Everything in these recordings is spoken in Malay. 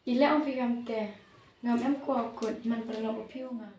Ila ang pigamte, ngam em kuakut man perlu upiu nga.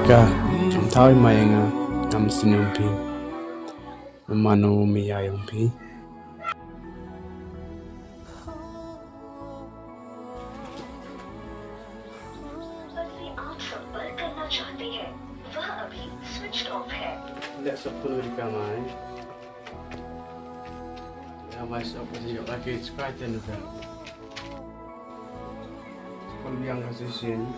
Mereka tahu mai nga am sinumpi mano miya yumpi आप संपर्क करना चाहते हैं वह अभी स्विच ऑफ है। tidak sepuluh di kamar ya masuk apa lagi sekalian juga kalau yang kasih sini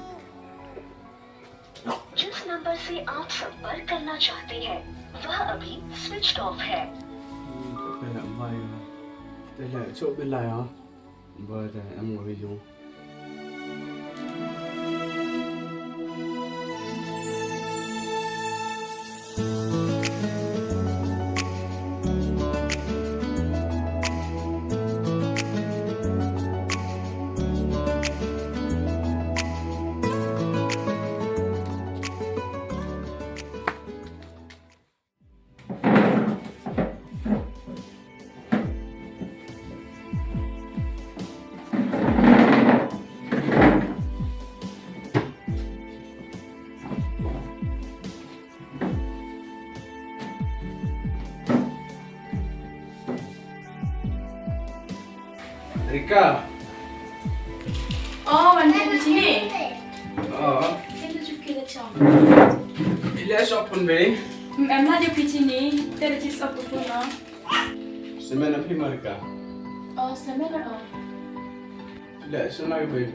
जिस नंबर से आप संपर्क करना चाहते हैं वह अभी स्विच ऑफ है। tidak mai tidak cukup bila ya buat em ngồi dùng Rika. Oh, wan di sini. Oh. Kita juga dah cam. Ila shop pun be. Em lah di sini, kita dah cis apa pun lah. Semana pi Rika. Oh, sama lah. Ila sunai be.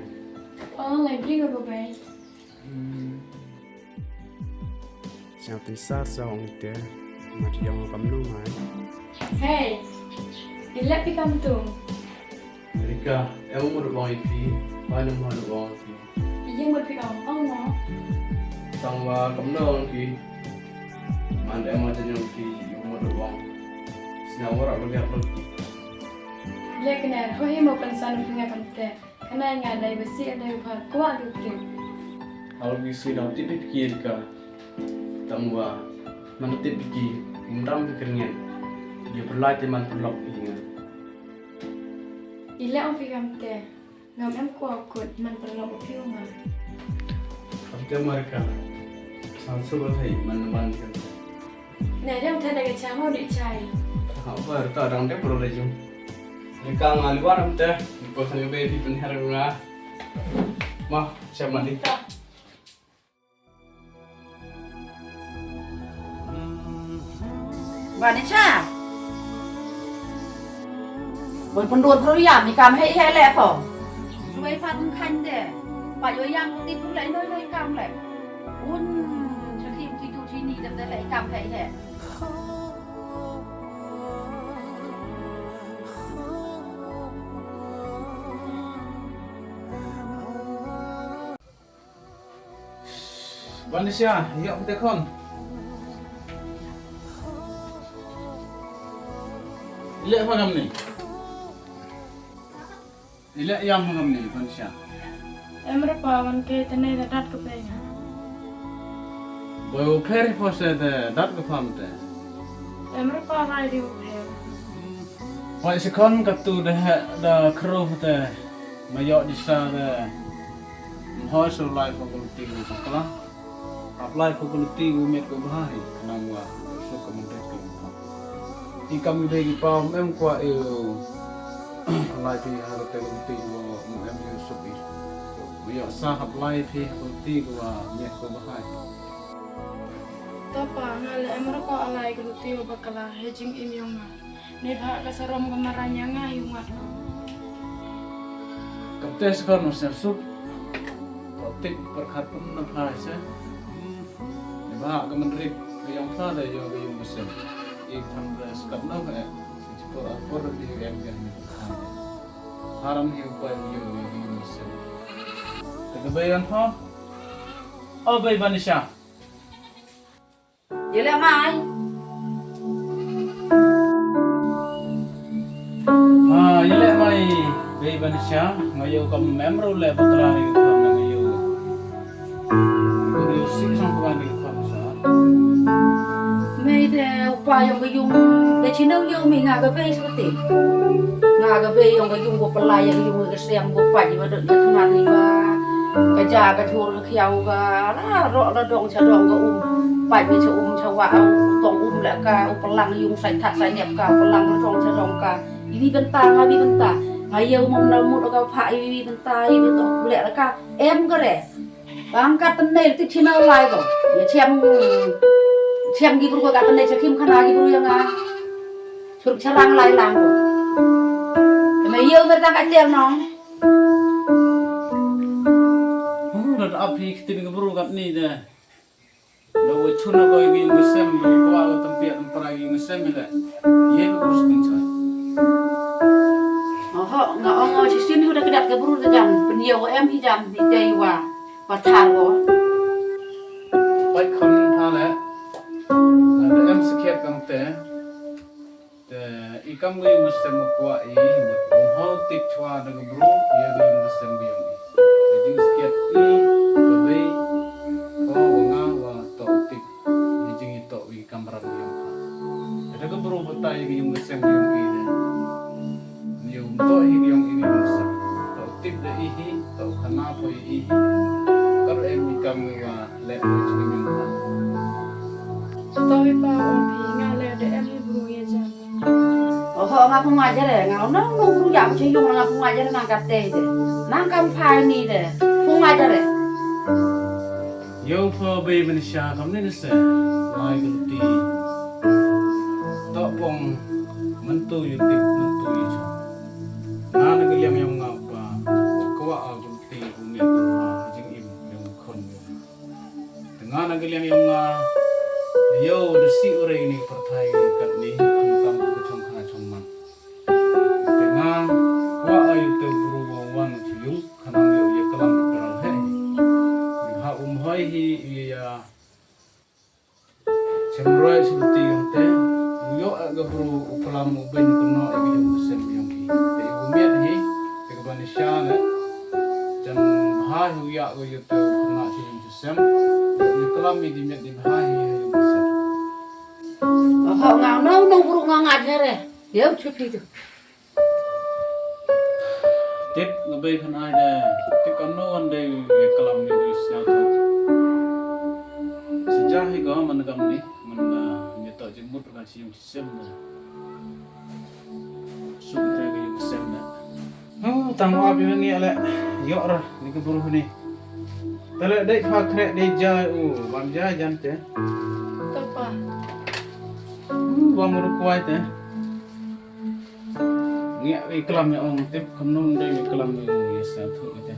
Oh, library ke apa? Siapa besar seorang itu mati yang kamu mai. Hey, ila pi kamu tu. Rika, em umur bang ipi, mana mana bang ipi. Iya mau pi kamu, oh no. Tangwa kamu nong ki. Mana em ada yang ki umur bang. Senang orang lagi apa ki. Ila kena, kau mau pensan punya kamu teh. Kena yang ada besi ada upah kuat gitu. Kalau bisi dah tipe pikir Rika. Tangwa mana tipe pikir, mendam pikirnya. Dia berlatih man pelak ingat. Ila ang pigamte, ngam em kuakut man perlu upiu nga. Kapten mereka sangat berhati man kan. Nah, dia udah ada cahaya di cai. Apa harta orang dia perlu lejung. Mereka ngaluar amte, kosan yang bayi pun heruna. Mah, siapa ni? Vanisha บนพนดวนพระยามมีการให้แห่แหละพอช่วยฟันคันเด้ปะโยยามติดผู้ไหลน้อยๆกำแหละอุ่นชักทีมที่ดูที่นี่แต่ไหลกำให้แห่ Vanisha, yuk kita kon. Ilek apa kamu ni? Ilek yang apa kamu ni, Vanisha? Em repawan ke tenai dadat ke penga. Boy upher pose de dat ke fam de. Em repawan di upel. Boy sekon katu de da kru de mayok di sa de. Mhoi so lai fakulti ni sakla. Apply fakulti umet ko bahai namwa so kementek ke. Ikam de ki pam em kwa lai pi har te ulti wo em so pi. Yo sah apply phi kulti gua miet ko bahai. Topa ngale emro ko alai gruti bakala hejing imyonga. Ne bha ka sarom kamaranya nga yunga. Kapte sekarang masih sup. Totik perkhat pun na phai se. Ne bah ka mandrip ke yang pha le yo ke yung masem. Ik tham ra skap na ka. Por por di em gan ni khan. Haram hi upai yo ke yung masem. Kebayan pha. Oh bay banisha. Vậy là mai Yele mai bay banisha ngayo kam memro le bakla ni kam na ngayo. Ngayo sik sang ka ni kam sa. mày thì qua dùng cái dùng để chỉ nấu dùng mình ngà cái bê số tiền ngà cái bê dùng cái dùng của pelai yang dùng cái xem của phải mà được như thằng anh đi qua cái già cái thua cái khiêu cái rõ là đong cha đong cái phải bị cha vạ tong lại cả pelang dùng sạch thật sạch đẹp cả pelang nó cha đong cả ini bentar ngày yêu mong nào một cái phải ini bentar ini tong lẹ cả em cái đấy bangkat tenel tu china lai ko ya chem gi buru ka tenel chakim khana gi buru yang a sur charang lai lang ko me yêu ver ta ka tel no Rat api kitin ke buru kat ni dah. Dah chuna ko yung ngesem ko aw tempiat tempara yung ngesem le. Ye ko urus pincai. ho nga ngo chi sin hu da kedat ke buru jam pen yêu của em hi jam di tei wa wa thang ko Baik kon tha le. Ada em sekiat kam te. Te ikam ko yung ngesem ko ai om ho tik chwa da ke buru ye yung ngesem biong. Jadi sekiat i ke ko nga wa to tik. Jadi to wi kamera biong. Ada ke buru betai yung ngesem biong i de. Yung to yung ini ngesem. To tik da ihi to khana po ihi. Kar em ikam wa le ko yung ha. Topi pa om pi ngale de em hi buru ye jam. ho nga pung aja de nga no no buru jam chi yung nga pung aja nang kat te de nang kam phai ni de pung aja de Yo po bay manisha kam ni nase. Lai guti. To pong mentu yu tip mentu yu cho. Na na giliam yang ngapa. Ko a guti umi ko ha jing im yang kon yo. Tengah na giliam yang nga. Yo de si ore ni perthai kat ni kum tam ko chong khana chong man. Tengah ko a yu te buru wan yung khanang yo ye kalam perang he. Ha hoi hi ya chemroi sulti yonte yo aga buru upalam uben kuno egi yung sen yung ki te umiat hi te banisha ne jan ha hu ya go yo te khna chi yung sem yo kalam mi di met di ha hi yung sen ho nga no no buru nga aja de yo chup đi tip ngabe khan ai da te kanno one day ye kalam mi di sa to sejak hi go man gam ni man mi to jemut ka chi yung sem na su ka ga yung sem na tang wa bi ni ale yo ra ni ke buru ni tale dai pha kre dai ja bam ja jan te Topa. wa mur kwai te ngi iklam ya ong tip kanno dai iklam ya sa thu te